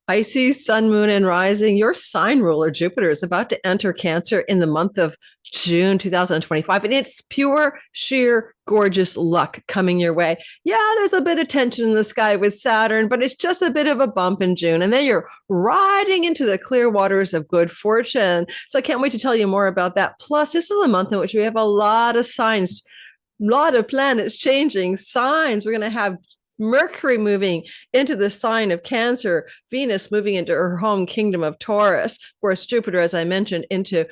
Pisces, sun, moon, and rising, your sign ruler, Jupiter, is about to enter Cancer in the month of June 2025. And it's pure, sheer, gorgeous luck coming your way. Yeah, there's a bit of tension in the sky with Saturn, but it's just a bit of a bump in June. And then you're riding into the clear waters of good fortune. So I can't wait to tell you more about that. Plus, this is a month in which we have a lot of signs, a lot of planets changing signs. We're going to have Mercury moving into the sign of Cancer, Venus moving into her home kingdom of Taurus, of course, Jupiter, as I mentioned, into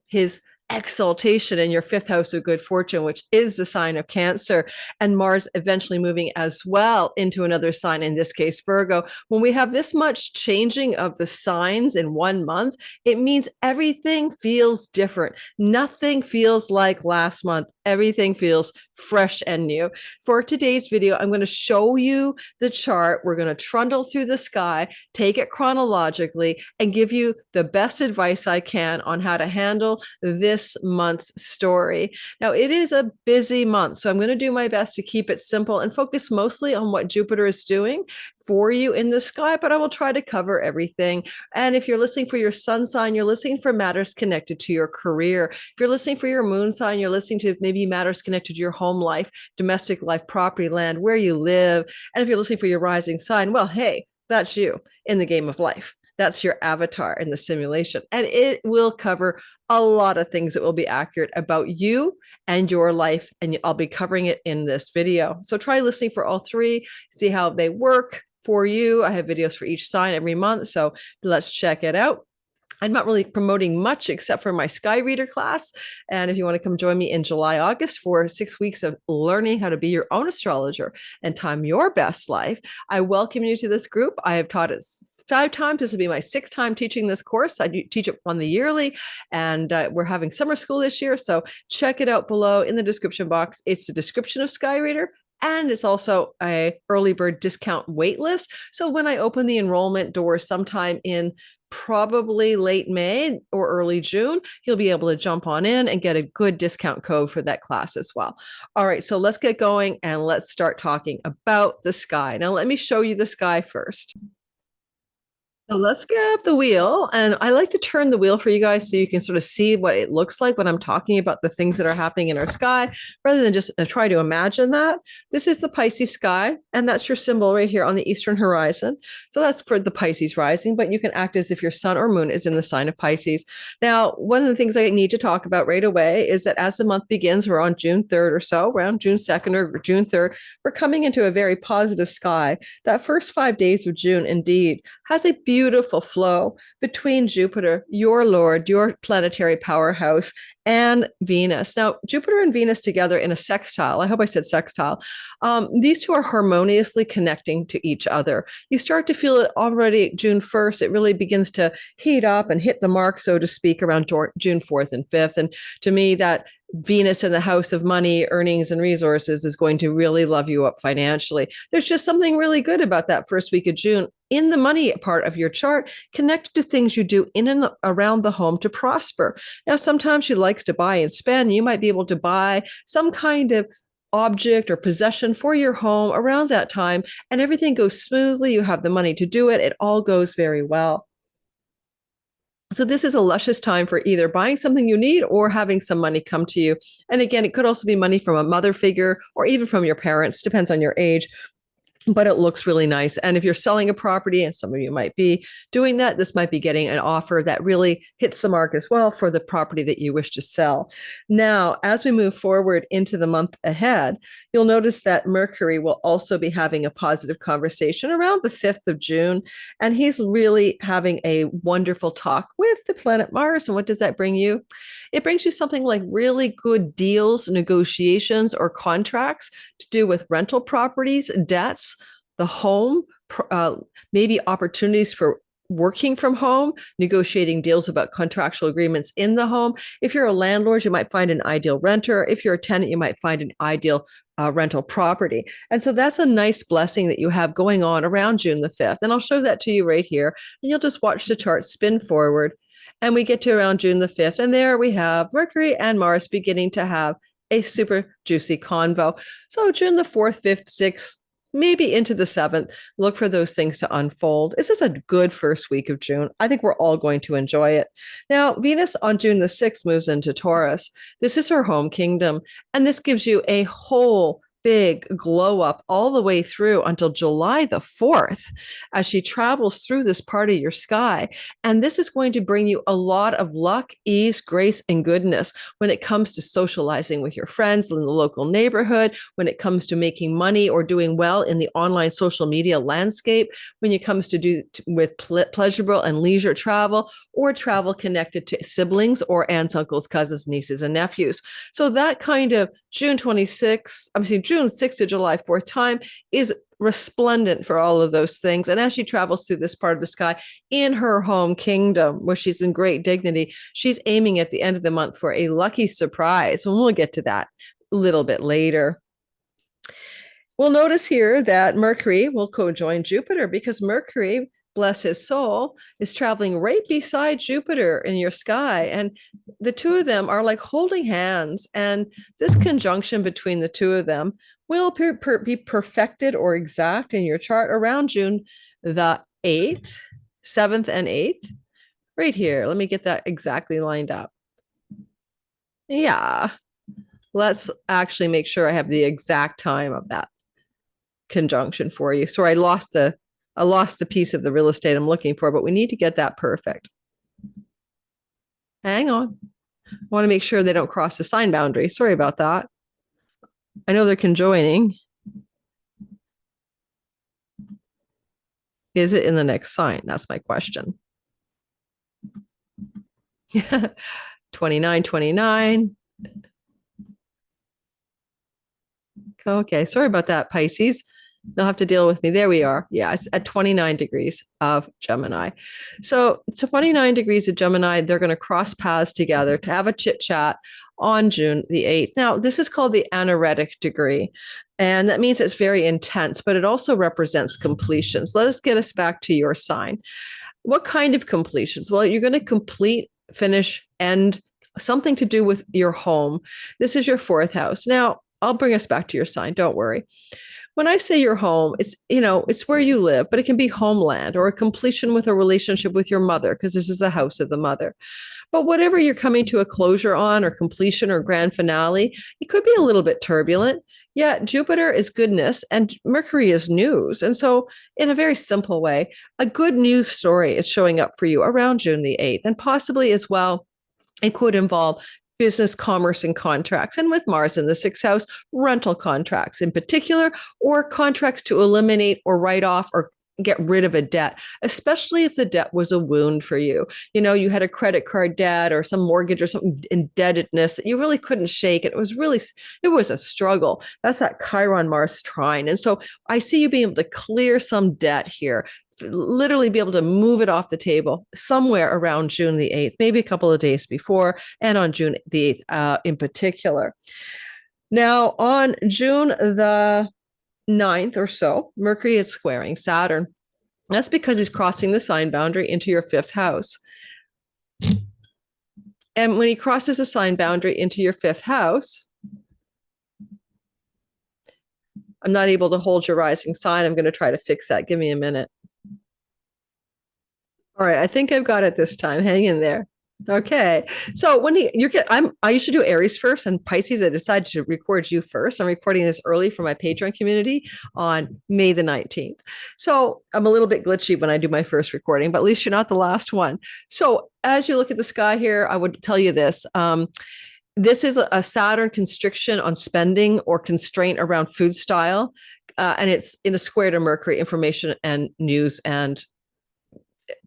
his exaltation in your fifth house of good fortune, which is the sign of Cancer, and Mars eventually moving as well into another sign, in this case, Virgo. When we have this much changing of the signs in 1 month, it means everything feels different. Nothing feels like last month. Everything feels fresh and new. For today's video, I'm going to show you the chart. We're going to trundle through the sky, take it chronologically, and give you the best advice I can on how to handle this month's story. Now, it is a busy month, so I'm going to do my best to keep it simple and focus mostly on what Jupiter is doing for you in the sky, but I will try to cover everything. And if you're listening for your sun sign, you're listening for matters connected to your career. If you're listening for your moon sign, you're listening to maybe matters connected to your home life, domestic life, property, land, where you live. And if you're listening for your rising sign, well, hey, that's you in the game of life. That's your avatar in the simulation. And it will cover a lot of things that will be accurate about you and your life. And I'll be covering it in this video. So try listening for all three, see how they work for you. I have videos for each sign every month. So let's check it out. I'm not really promoting much except for my Sky Reader class. And if you want to come join me in July, August for 6 weeks of learning how to be your own astrologer and time your best life, I welcome you to this group. I have taught it 5 times. This will be my 6th time teaching this course. I teach it on the yearly, and we're having summer school this year. So check it out below in the description box. It's the description of Sky Reader. And it's also a early bird discount wait list. So when I open the enrollment door sometime in probably late May or early June, you'll be able to jump on in and get a good discount code for that class as well. All right, so let's get going and let's start talking about the sky. Now, let me show you the sky first. So let's grab the wheel, and I like to turn the wheel for you guys so you can sort of see what it looks like when I'm talking about the things that are happening in our sky, rather than just try to imagine that. This is the Pisces sky, and that's your symbol right here on the eastern horizon. So that's for the Pisces rising, but you can act as if your sun or moon is in the sign of Pisces. Now, one of the things I need to talk about right away is that as the month begins, we're on June 3rd or so, around June 2nd or June 3rd, we're coming into a very positive sky. That first 5 days of June, indeed, has a beautiful flow between Jupiter, your Lord, your planetary powerhouse, and Venus. Now, Jupiter and Venus together in a sextile, I hope I said sextile, these two are harmoniously connecting to each other. You start to feel it already June 1st. It really begins to heat up and hit the mark, so to speak, around June 4th and 5th. And to me, that Venus in the house of money, earnings, and resources is going to really love you up financially. There's just something really good about that first week of June in the money part of your chart, connected to things you do in and around the home to prosper. Now, sometimes she likes to buy and spend. You might be able to buy some kind of object or possession for your home around that time, and everything goes smoothly. You have the money to do it. It all goes very well. So this is a luscious time for either buying something you need or having some money come to you. And again, it could also be money from a mother figure or even from your parents, depends on your age. But it looks really nice. And if you're selling a property, and some of you might be doing that, this might be getting an offer that really hits the mark as well for the property that you wish to sell. Now, as we move forward into the month ahead, you'll notice that Mercury will also be having a positive conversation around the 5th of June. And he's really having a wonderful talk with the planet Mars. And what does that bring you? It brings you something like really good deals, negotiations, or contracts to do with rental properties, debts, the home, maybe opportunities for working from home, negotiating deals about contractual agreements in the home. If you're a landlord, you might find an ideal renter. If you're a tenant, you might find an ideal rental property. And so that's a nice blessing that you have going on around June the 5th. And I'll show that to you right here. And you'll just watch the chart spin forward. And we get to around June the 5th. And there we have Mercury and Mars beginning to have a super juicy convo. So June the 4th, 5th, 6th, maybe into the 7th. Look for those things to unfold. This is a good first week of June. I think we're all going to enjoy it. Now, Venus on June the 6th moves into Taurus. This is her home kingdom, and this gives you a whole big glow up all the way through until July the 4th as she travels through this part of your sky. And this is going to bring you a lot of luck, ease, grace, and goodness when it comes to socializing with your friends in the local neighborhood, when it comes to making money or doing well in the online social media landscape, when it comes to do with pleasurable and leisure travel or travel connected to siblings or aunts, uncles, cousins, nieces, and nephews. So that kind of June 6th to July 4th time is resplendent for all of those things. And as she travels through this part of the sky in her home kingdom, where she's in great dignity, she's aiming at the end of the month for a lucky surprise. And we'll get to that a little bit later. We'll notice here that Mercury will co-join Jupiter because Mercury, bless his soul, is traveling right beside Jupiter in your sky. And the two of them are like holding hands. And this conjunction between the two of them will be perfected or exact in your chart around June the 8th, 7th and 8th. Right here. Let me get that exactly lined up. Yeah. Let's actually make sure I have the exact time of that conjunction for you. Sorry, I lost the piece of the real estate I'm looking for, but we need to get that perfect. Hang on. I want to make sure they don't cross the sign boundary. Sorry about that. I know they're conjoining. Is it in the next sign? That's my question. 29. Okay, sorry about that, Pisces. They'll have to deal with me. There we are. Yeah, it's at 29 degrees of Gemini. So 29 degrees of Gemini, they're going to cross paths together to have a chit chat on June the 8th. Now, this is called the anaretic degree. And that means it's very intense, but it also represents completions. Let us get us back to your sign. What kind of completions? Well, you're going to complete, finish, end, something to do with your home. This is your 4th house. Now, I'll bring us back to your sign. Don't worry. When I say your home, it's where you live, but it can be homeland or a completion with a relationship with your mother, because this is a house of the mother. But whatever you're coming to a closure on or completion or grand finale, it could be a little bit turbulent. Yet Jupiter is goodness and Mercury is news. And so in a very simple way, a good news story is showing up for you around June the 8th. And possibly as well, it could involve business, commerce, and contracts. And with Mars in the 6th house, rental contracts in particular, or contracts to eliminate or write off or get rid of a debt, especially if the debt was a wound for you. You had a credit card debt or some mortgage or some indebtedness that you really couldn't shake. It was a struggle. That's that Chiron Mars trine. And so I see you being able to clear some debt here, literally be able to move it off the table somewhere around June the 8th, maybe a couple of days before, and on June the 8th in particular. Now, on June the 9th or so, Mercury is squaring Saturn. That's because he's crossing the sign boundary into your 5th house. And when he crosses the sign boundary into your 5th house, I'm not able to hold your rising sign. I'm going to try to fix that. Give me a minute. All right, I think I've got it this time. Hang in there. Okay. So when I usually do Aries first, and Pisces, I decided to record you first. I'm recording this early for my Patreon community on May the 19th. So I'm a little bit glitchy when I do my first recording, but at least you're not the last one. So as you look at the sky here, I would tell you this. This is a Saturn constriction on spending or constraint around food style. And it's in a square to Mercury, information and news and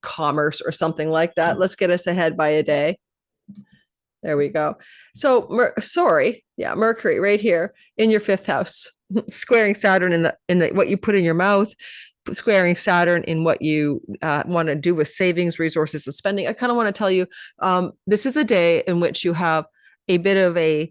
commerce or something like that. Let's get us ahead by a day. There we go. So, Mercury right here in your 5th house, squaring Saturn in the what you put in your mouth, squaring Saturn in what you want to do with savings, resources, and spending. I kind of want to tell you, this is a day in which you have a bit of a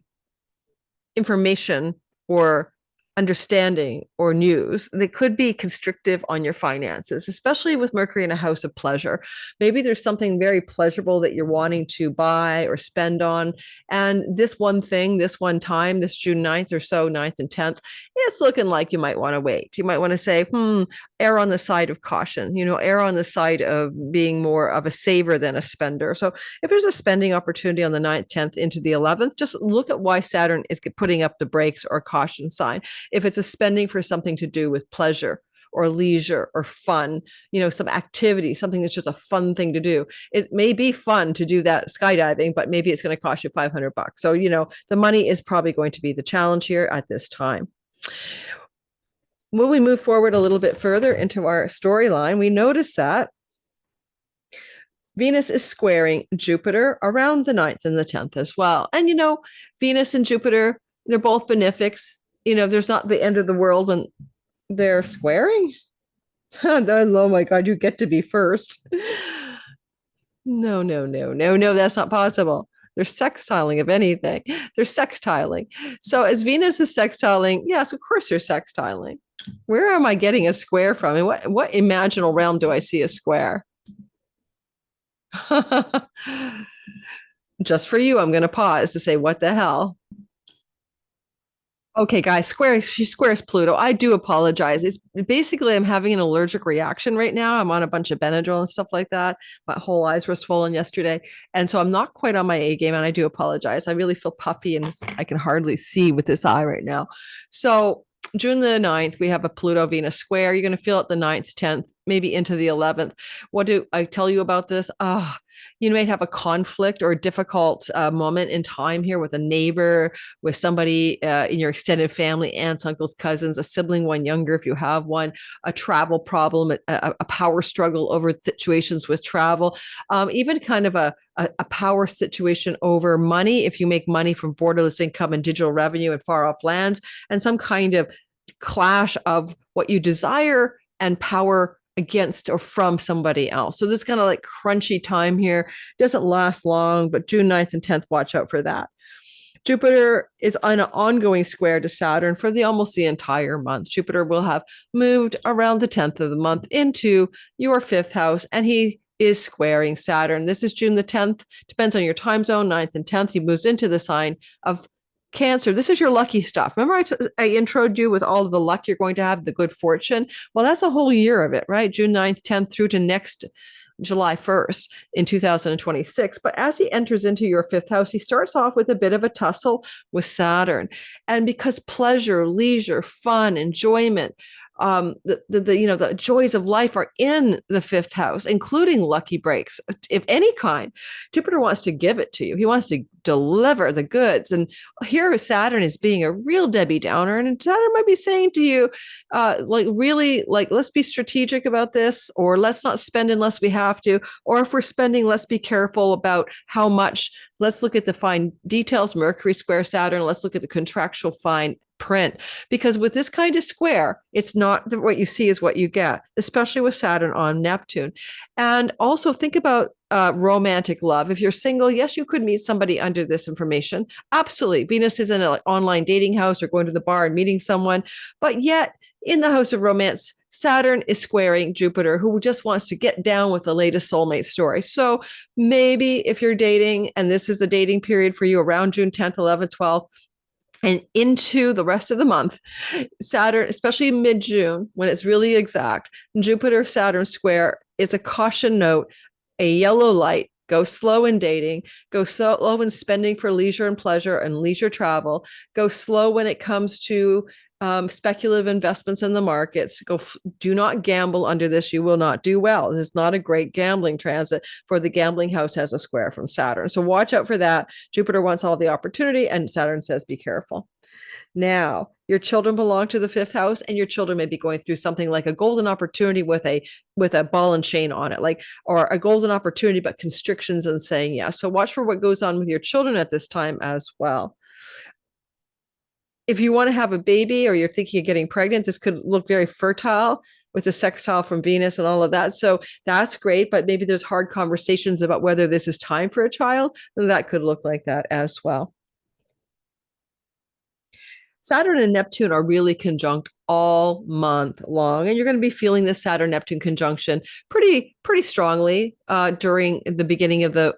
information or understanding or news that could be constrictive on your finances, especially with Mercury in a house of pleasure. Maybe there's something very pleasurable that you're wanting to buy or spend on. And this one thing, this one time, this June 9th or so, 9th and 10th, it's looking like you might want to wait. You might want to say, err on the side of caution, err on the side of being more of a saver than a spender. So if there's a spending opportunity on the 9th, 10th into the 11th, just look at why Saturn is putting up the brakes or caution sign. If it's a spending for something to do with pleasure or leisure or fun, some activity, something that's just a fun thing to do. It may be fun to do that skydiving, but maybe it's going to cost you $500. So, the money is probably going to be the challenge here at this time. When we move forward a little bit further into our storyline, we notice that Venus is squaring Jupiter around the 9th and the 10th as well. And, Venus and Jupiter, they're both benefics. There's not the end of the world when they're squaring. Oh my God, you get to be first. No, that's not possible. They're sextiling, if anything. They're sextiling. So as Venus is sextiling, yes, of course they're sextiling. Where am I getting a square from? And what imaginal realm do I see a square? Just for you, I'm going to pause to say, what the hell? Okay, guys, she squares Pluto. I do apologize. It's basically I'm having an allergic reaction right now. I'm on a bunch of Benadryl and stuff like that. My whole eyes were swollen yesterday. And so I'm not quite on my A game, and I do apologize. I really feel puffy and I can hardly see with this eye right now. So June the 9th, we have a Pluto Venus square. You're going to feel it the 9th, 10th, maybe into the 11th. What do I tell you about this? You might have a conflict or a difficult moment in time here with a neighbor, with somebody in your extended family, aunts, uncles, cousins, a sibling, one younger if you have one, a travel problem, a power struggle over situations with travel, even kind of a power situation over money if you make money from borderless income and digital revenue and far off lands, and some kind of clash of what you desire and power against or from somebody else. So this kind of like crunchy time here doesn't last long, but June 9th and 10th, watch out for that. Jupiter is on an ongoing square to Saturn for almost the entire month. Jupiter will have moved around the 10th of the month into your 5th house, and he is squaring Saturn. This is June the 10th. Depends on your time zone, 9th and 10th. He moves into the sign of Cancer. This is your lucky stuff. Remember I introed you with all of the luck you're going to have, the good fortune? Well, that's a whole year of it, right? June 9th, 10th through to next July 1st in 2026. But as he enters into your 5th house, he starts off with a bit of a tussle with Saturn. And because pleasure, leisure, fun, enjoyment, the joys of life are in the 5th house, including lucky breaks, if any kind. Jupiter wants to give it to you. He wants to deliver the goods. And here Saturn is being a real Debbie Downer. And Saturn might be saying to you, let's be strategic about this, or let's not spend unless we have to. Or if we're spending, let's be careful about how much. Let's look at the fine details. Mercury square Saturn. Let's look at the contractual fine print, because with this kind of square, it's not what you see is what you get, especially with Saturn on Neptune. And also think about romantic love. If you're single, yes, you could meet somebody under this information. Absolutely. Venus is in an online dating house or going to the bar and meeting someone, but yet in the house of romance, Saturn is squaring Jupiter, who just wants to get down with the latest soulmate story. So maybe if you're dating, and this is the dating period for you around June 10th, 11th, 12th, and into the rest of the month, Saturn, especially mid-June, when it's really exact, Jupiter-Saturn square is a caution note, a yellow light. Go slow in dating, go slow in spending for leisure and pleasure and leisure travel, go slow when it comes to speculative investments in the markets. Do not gamble under this. You will not do well. This is not a great gambling transit, for the gambling house has a square from Saturn. So watch out for that. Jupiter wants all the opportunity, and Saturn says, be careful. Now, your children belong to the 5th house, and your children may be going through something like a golden opportunity with a ball and chain on it, or a golden opportunity, but constrictions and saying yes. So watch for what goes on with your children at this time as well. If you want to have a baby, or you're thinking of getting pregnant, this could look very fertile with the sextile from Venus and all of that. So that's great, but maybe there's hard conversations about whether this is time for a child, and that could look like that as well. Saturn and Neptune are really conjunct all month long, and you're going to be feeling this Saturn Neptune conjunction pretty strongly during the beginning of the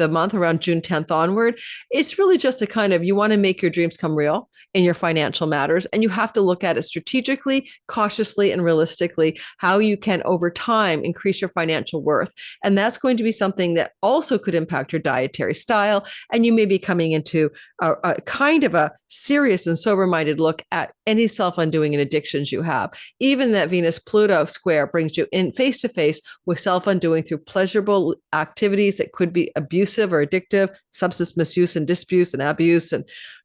month, around June 10th onward. It's really just a kind of, you want to make your dreams come real in your financial matters, and you have to look at it strategically, cautiously, and realistically, how you can over time increase your financial worth. And that's going to be something that also could impact your dietary style, and you may be coming into a kind of a serious and sober-minded look at any self-undoing and addictions you have. Even that Venus-Pluto square brings you in face-to-face with self-undoing through pleasurable activities that could be abusive or addictive, substance misuse and disabuse and abuse,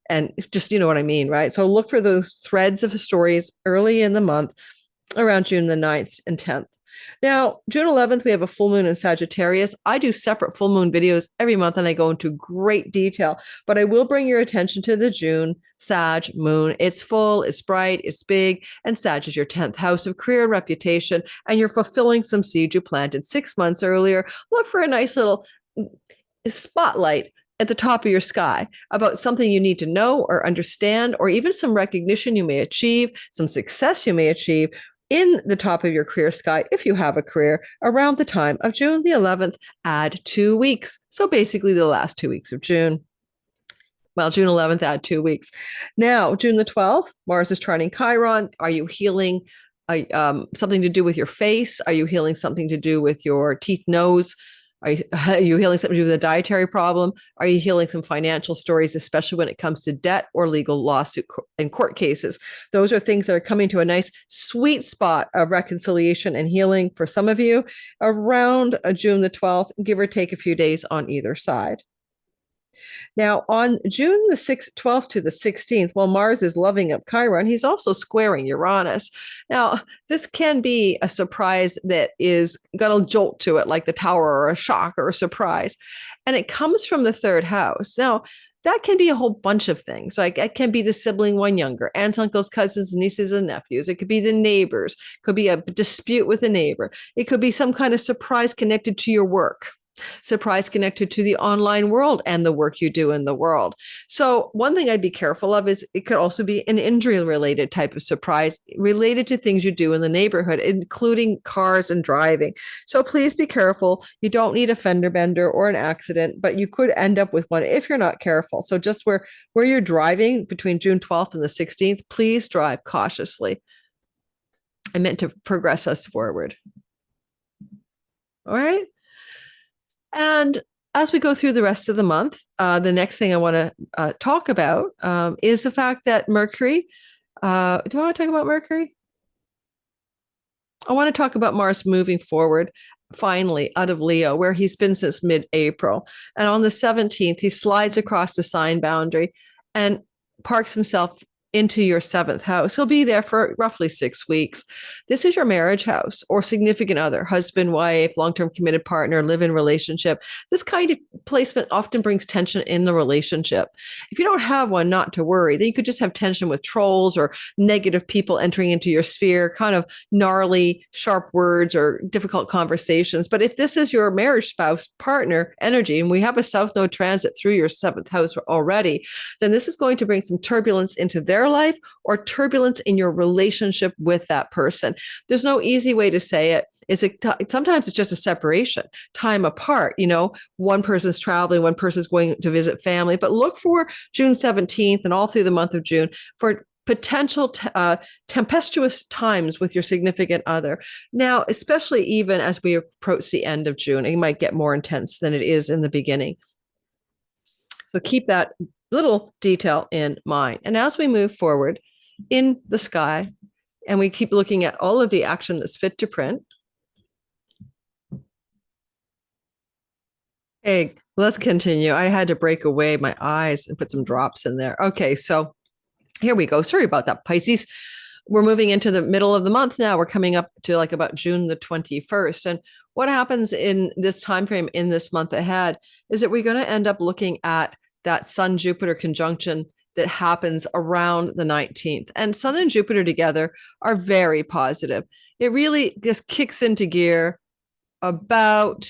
and just, you know what I mean, right? So look for those threads of stories early in the month, around June the 9th and 10th. Now, June 11th, we have a full moon in Sagittarius. I do separate full moon videos every month, and I go into great detail, but I will bring your attention to the June Sag moon. It's full, it's bright, it's big, and Sag is your 10th house of career and reputation, and you're fulfilling some seed you planted 6 months earlier. Look for a nice little spotlight at the top of your sky about something you need to know or understand, or even some recognition you may achieve, some success you may achieve in the top of your career sky, if you have a career, around the time of June the 11th. Add 2 weeks. So basically the last 2 weeks of June. Well, June 11th, add 2 weeks. Now, June the 12th, Mars is trining Chiron. Are you healing something to do with your face? Are you healing something to do with your teeth, nose? Are you healing something to do with a dietary problem? Are you healing some financial stories, especially when it comes to debt or legal lawsuit and court cases? Those are things that are coming to a nice sweet spot of reconciliation and healing for some of you around June the 12th, give or take a few days on either side. Now, on June the 12th to the 16th, while Mars is loving up Chiron, he's also squaring Uranus. Now, this can be a surprise that is got a jolt to it, like the tower, or a shock or a surprise. And it comes from the third house. Now, that can be a whole bunch of things. Like it can be the sibling one younger, aunts, uncles, cousins, nieces, and nephews. It could be the neighbors. It could be a dispute with a neighbor. It could be some kind of surprise connected to your work. Surprise connected to the online world and the work you do in the world. So one thing I'd be careful of is it could also be an injury related type of surprise related to things you do in the neighborhood, including cars and driving. So please be careful. You don't need a fender bender or an accident, but you could end up with one if you're not careful. So just where you're driving between June 12th and the 16th, please drive cautiously. I meant to progress us forward. All right. And as we go through the rest of the month, the next thing I want to talk about is the fact that Mercury, do I want to talk about Mercury? I want to talk about Mars moving forward, finally, out of Leo, where he's been since mid-April. And on the 17th, he slides across the sign boundary and parks himself into your 7th house. He'll be there for roughly 6 weeks. This is your marriage house or significant other, husband, wife, long-term committed partner, live-in relationship. This kind of placement often brings tension in the relationship. If you don't have one, not to worry. Then you could just have tension with trolls or negative people entering into your sphere, kind of gnarly, sharp words or difficult conversations. But if this is your marriage spouse, partner energy, and we have a South Node transit through your 7th house already, then this is going to bring some turbulence into their life or turbulence in your relationship with that person. There's no easy way to say it. Sometimes it's just a separation, time apart. You know, one person's traveling, one person's going to visit family. But look for June 17th and all through the month of June for potential tempestuous times with your significant other. Now, especially even as we approach the end of June, it might get more intense than it is in the beginning. So keep that little detail in mind. And as we move forward in the sky, and we keep looking at all of the action that's fit to print. Hey, let's continue. I had to break away my eyes and put some drops in there. Okay, so here we go. Sorry about that, Pisces. We're moving into the middle of the month now. We're coming up to like about June the 21st. And what happens in this time frame in this month ahead is that we're going to end up looking at that Sun-Jupiter conjunction that happens around the 19th. And Sun and Jupiter together are very positive. It really just kicks into gear about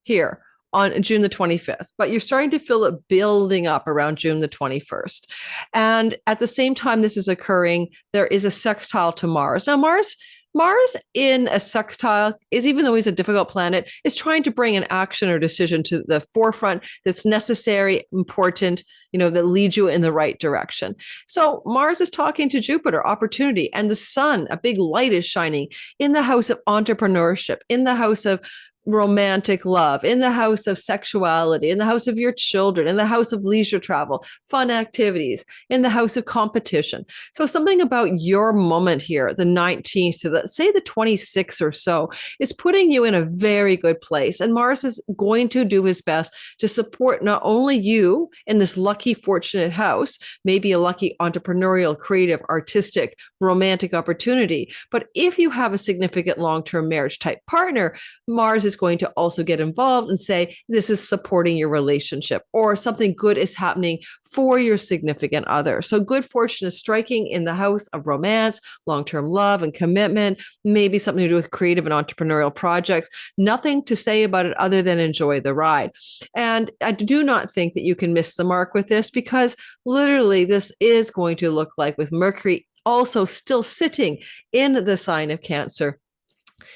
here on June the 25th, but you're starting to feel it building up around June the 21st. And at the same time this is occurring, there is a sextile to Mars. Now, Mars in a sextile is, even though he's a difficult planet, is trying to bring an action or decision to the forefront that's necessary, important, that leads you in the right direction. So Mars is talking to Jupiter, opportunity, and the sun, a big light is shining in the house of entrepreneurship, in the house of romantic love, in the house of sexuality, in the house of your children, in the house of leisure travel, fun activities, in the house of competition. So something about your moment here, the 19th to say the 26th or so, is putting you in a very good place. And Mars is going to do his best to support not only you in this lucky, fortunate house, maybe a lucky entrepreneurial, creative, artistic, romantic opportunity, but if you have a significant long-term marriage type partner, Mars is going to also get involved and say, this is supporting your relationship, or something good is happening for your significant other. So good fortune is striking in the house of romance, long-term love and commitment, maybe something to do with creative and entrepreneurial projects. Nothing to say about it other than enjoy the ride. And I do not think that you can miss the mark with this, because literally this is going to look like, with Mercury also still sitting in the sign of Cancer,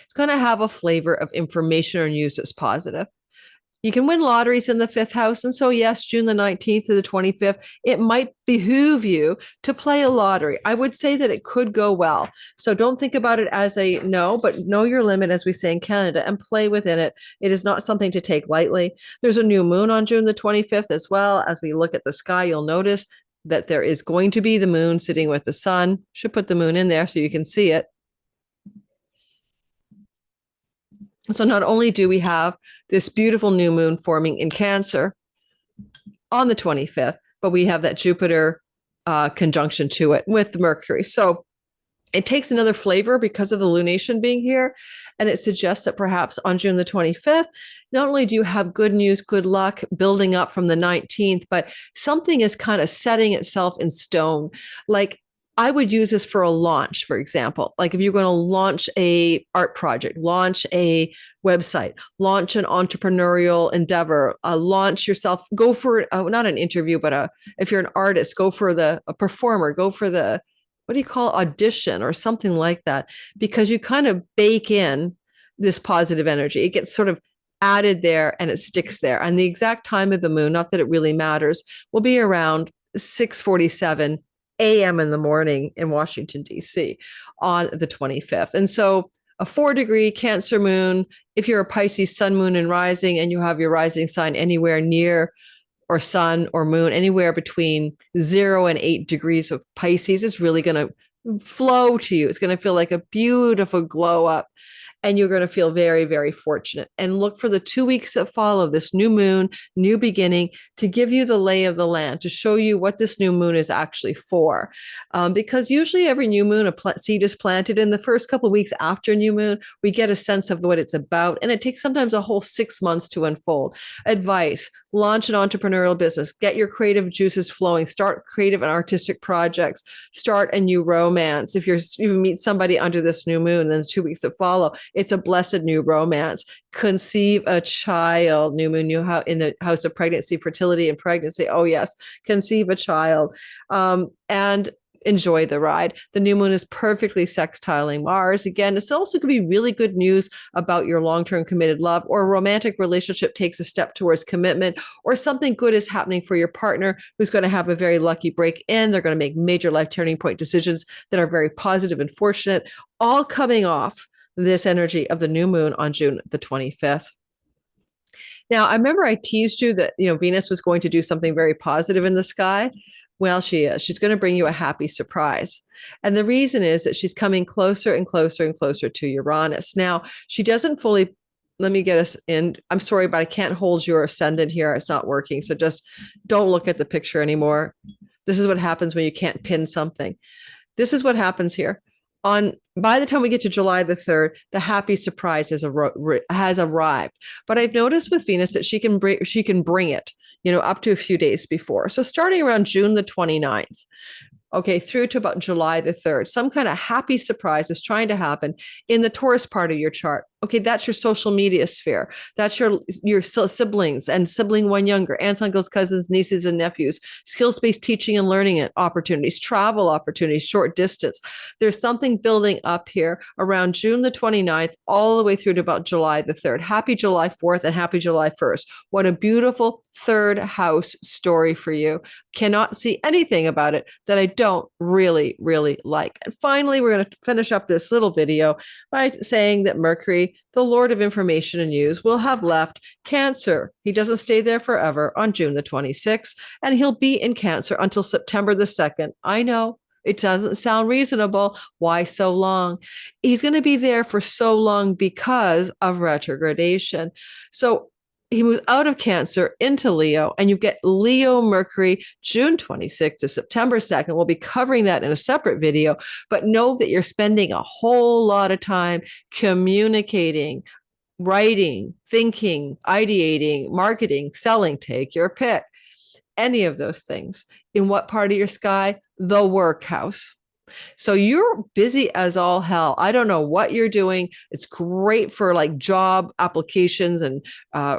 it's going to have a flavor of information or news that's positive. You can win lotteries in the 5th house. And so, yes, June the 19th to the 25th, it might behoove you to play a lottery. I would say that it could go well. So don't think about it as a no, but know your limit, as we say in Canada, and play within it. It is not something to take lightly. There's a new moon on June the 25th as well. As we look at the sky, you'll notice that there is going to be the moon sitting with the sun. Should put the moon in there so you can see it. So not only do we have this beautiful new moon forming in Cancer on the 25th, but we have that Jupiter conjunction to it with Mercury. So it takes another flavor because of the lunation being here. And it suggests that perhaps on June the 25th, not only do you have good news, good luck building up from the 19th, but something is kind of setting itself in stone. Like, I would use this for a launch, for example. Like if you're going to launch a art project, launch a website, launch an entrepreneurial endeavor, launch yourself, go for not an interview, but if you're an artist, go for a performer, go for the, what do you call it, audition or something like that, because you kind of bake in this positive energy. It gets sort of added there and it sticks there. And the exact time of the moon, not that it really matters, will be around 6:47 a.m. in the morning in Washington, D.C. on the 25th. And so a 4-degree Cancer moon, if you're a Pisces sun, moon, and rising, and you have your rising sign anywhere near, or sun or moon, anywhere between 0 and 8 degrees of Pisces, is really going to flow to you. It's going to feel like a beautiful glow up. And you're going to feel very, very fortunate. And look for the 2 weeks that follow this new moon, new beginning, to give you the lay of the land, to show you what this new moon is actually for. Because usually every new moon, a seed is planted. In the first couple of weeks after new moon, we get a sense of what it's about. And it takes sometimes a whole 6 months to unfold. Advice: launch an entrepreneurial business, get your creative juices flowing, start creative and artistic projects, start a new romance. If you meet somebody under this new moon, then the 2 weeks that follow, it's a blessed new romance. Conceive a child, new moon, in the house of pregnancy, fertility, and pregnancy. Oh yes, conceive a child, and enjoy the ride. The new moon is perfectly sextiling Mars. Again, it's also going to be really good news about your long-term committed love, or a romantic relationship takes a step towards commitment, or something good is happening for your partner who's going to have a very lucky break in. They're going to make major life turning point decisions that are very positive and fortunate, all coming off this energy of the new moon on June the 25th. Now, I remember I teased you that, Venus was going to do something very positive in the sky. Well, she is. She's going to bring you a happy surprise. And the reason is that she's coming closer and closer and closer to Uranus. Now, she doesn't fully, let me get us in. I'm sorry, but I can't hold your ascendant here. It's not working. So just don't look at the picture anymore. This is what happens when you can't pin something. This is what happens here. By the time we get to July the 3rd, the happy surprise has arrived. But I've noticed with Venus that she can bring it, up to a few days before. So starting around June the 29th, okay, through to about July the 3rd, some kind of happy surprise is trying to happen in the Taurus part of your chart. Okay, that's your social media sphere. That's your siblings and sibling one younger, aunts, uncles, cousins, nieces, and nephews, skills-based teaching and learning opportunities, travel opportunities, short distance. There's something building up here around June the 29th, all the way through to about July the 3rd. Happy July 4th and happy July 1st. What a beautiful third house story for you. Cannot see anything about it that I don't really, really like. And finally, we're going to finish up this little video by saying that Mercury, the Lord of Information and News, will have left Cancer. He doesn't stay there forever on June the 26th, and he'll be in Cancer until September the 2nd. I know it doesn't sound reasonable. Why so long? He's going to be there for so long because of retrogradation. So he moves out of Cancer into Leo, and you get Leo Mercury June 26th to September 2nd. We'll be covering that in a separate video, but know that you're spending a whole lot of time communicating, writing, thinking, ideating, marketing, selling, take your pick. Any of those things. In what part of your sky? The workhouse. So you're busy as all hell. I don't know what you're doing. It's great for like job applications and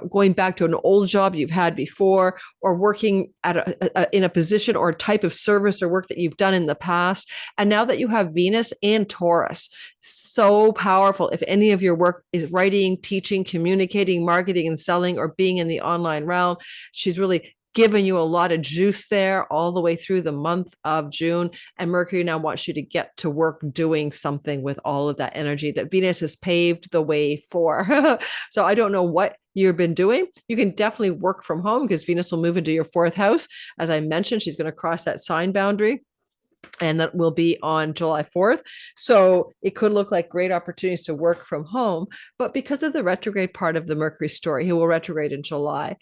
going back to an old job you've had before, or working at in a position or type of service or work that you've done in the past. And now that you have Venus and Taurus, so powerful. If any of your work is writing, teaching, communicating, marketing, and selling, or being in the online realm, she's really given you a lot of juice there all the way through the month of June. And Mercury now wants you to get to work doing something with all of that energy that Venus has paved the way for. So I don't know what you've been doing. You can definitely work from home because Venus will move into your fourth house. As I mentioned, she's going to cross that sign boundary, and that will be on July 4th. So it could look like great opportunities to work from home. But because of the retrograde part of the Mercury story, he will retrograde in July.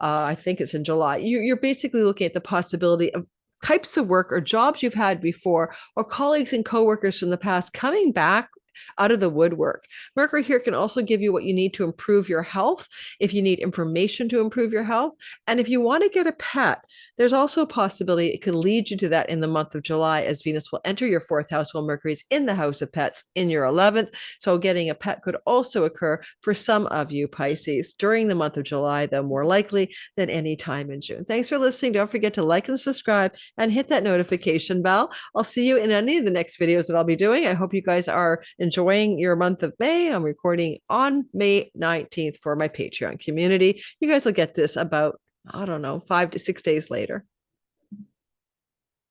I think it's in July. You're basically looking at the possibility of types of work or jobs you've had before, or colleagues and coworkers from the past coming back out of the woodwork. Mercury here can also give you what you need to improve your health, if you need information to improve your health. And if you want to get a pet, there's also a possibility it could lead you to that in the month of July, as Venus will enter your fourth house while Mercury is in the house of pets in your 11th. So getting a pet could also occur for some of you Pisces during the month of July, though more likely than any time in June. Thanks for listening. Don't forget to like and subscribe and hit that notification bell. I'll see you in any of the next videos that I'll be doing. I hope you guys are enjoying your month of May. I'm recording on May 19th for my Patreon community. You guys will get this about, I don't know, 5 to 6 days later.